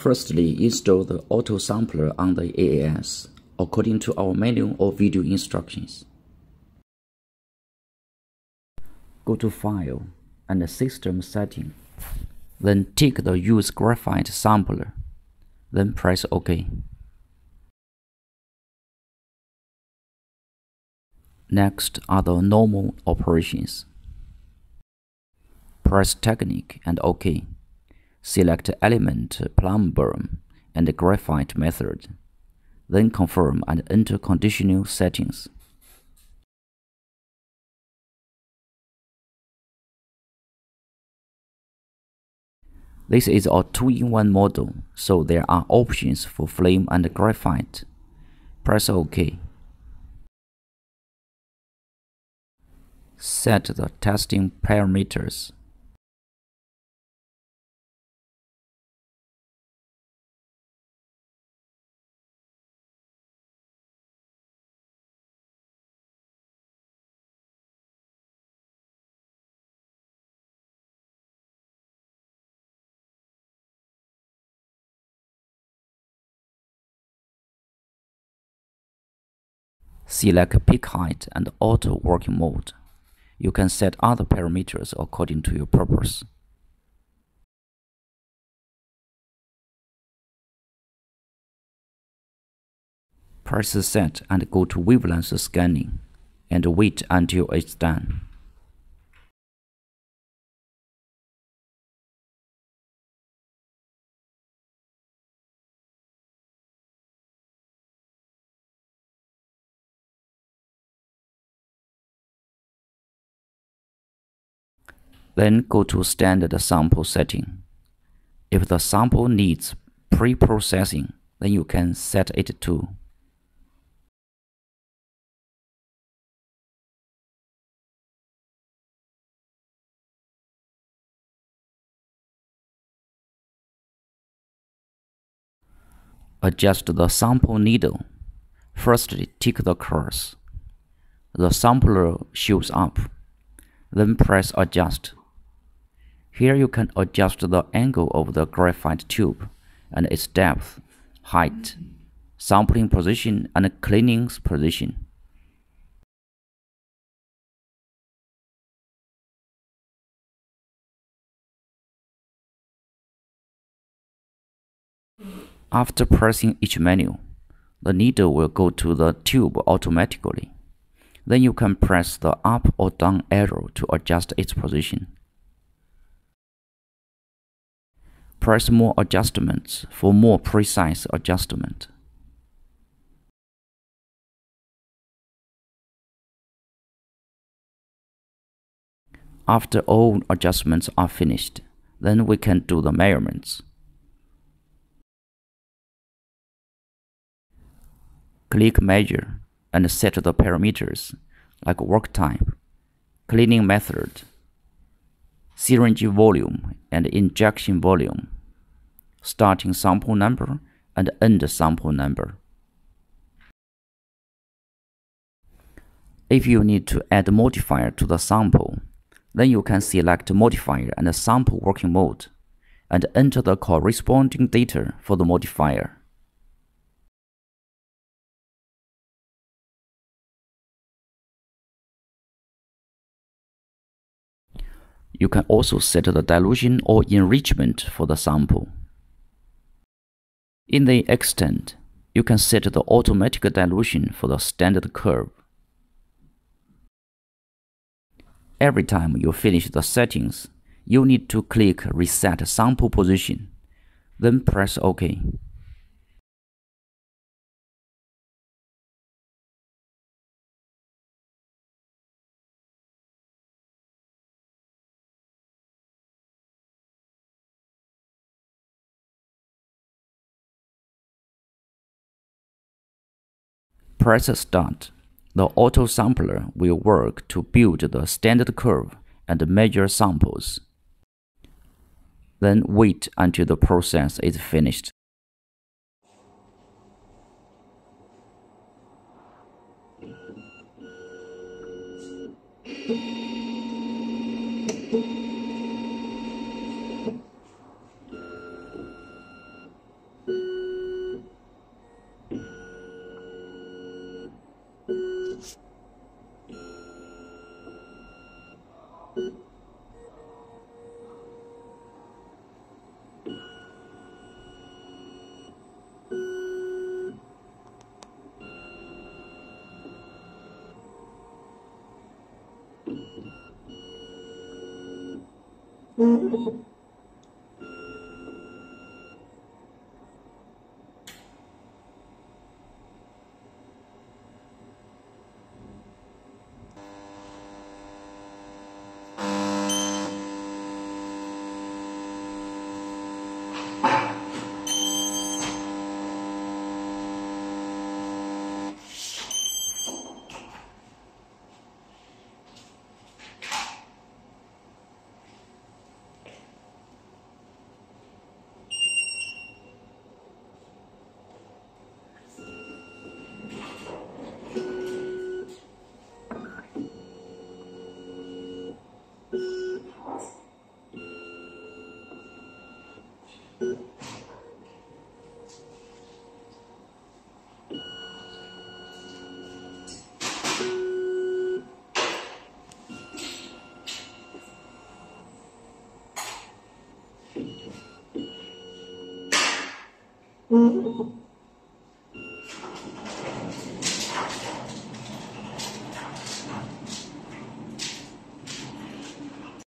Firstly, install the Autosampler on the AAS according to our manual or video instructions. Go to File and System Setting. Then tick the Use Graphite Sampler. Then press OK. Next are the normal operations. Press Technique and OK. Select Element Plumb Burn and Graphite method. Then confirm and enter conditional settings. This is a 2-in-1 model, so there are options for flame and graphite. Press OK. Set the testing parameters. Select peak height and auto working mode. You can set other parameters according to your purpose. Press Set and go to wavelength scanning and wait until it's done. Then go to Standard Sample Setting. If the sample needs pre-processing, then you can set it to. Adjust the sample needle. Firstly, tick the curse. The sampler shows up. Then press Adjust. Here you can adjust the angle of the graphite tube and its depth, height, sampling position, and cleaning position. After pressing each menu, the needle will go to the tube automatically. Then you can press the up or down arrow to adjust its position. Press More Adjustments for more precise adjustment. After all adjustments are finished, then we can do the measurements. Click Measure and set the parameters like work type, cleaning method, syringe volume and injection volume, starting sample number and end sample number. If you need to add modifier to the sample, then you can select modifier and sample working mode and enter the corresponding data for the modifier. You can also set the dilution or enrichment for the sample. In the Extend, you can set the automatic dilution for the standard curve. Every time you finish the settings, you need to click Reset Sample Position, then press OK. Press Start. The Autosampler will work to build the standard curve and measure samples. Then wait until the process is finished. Mm-hmm.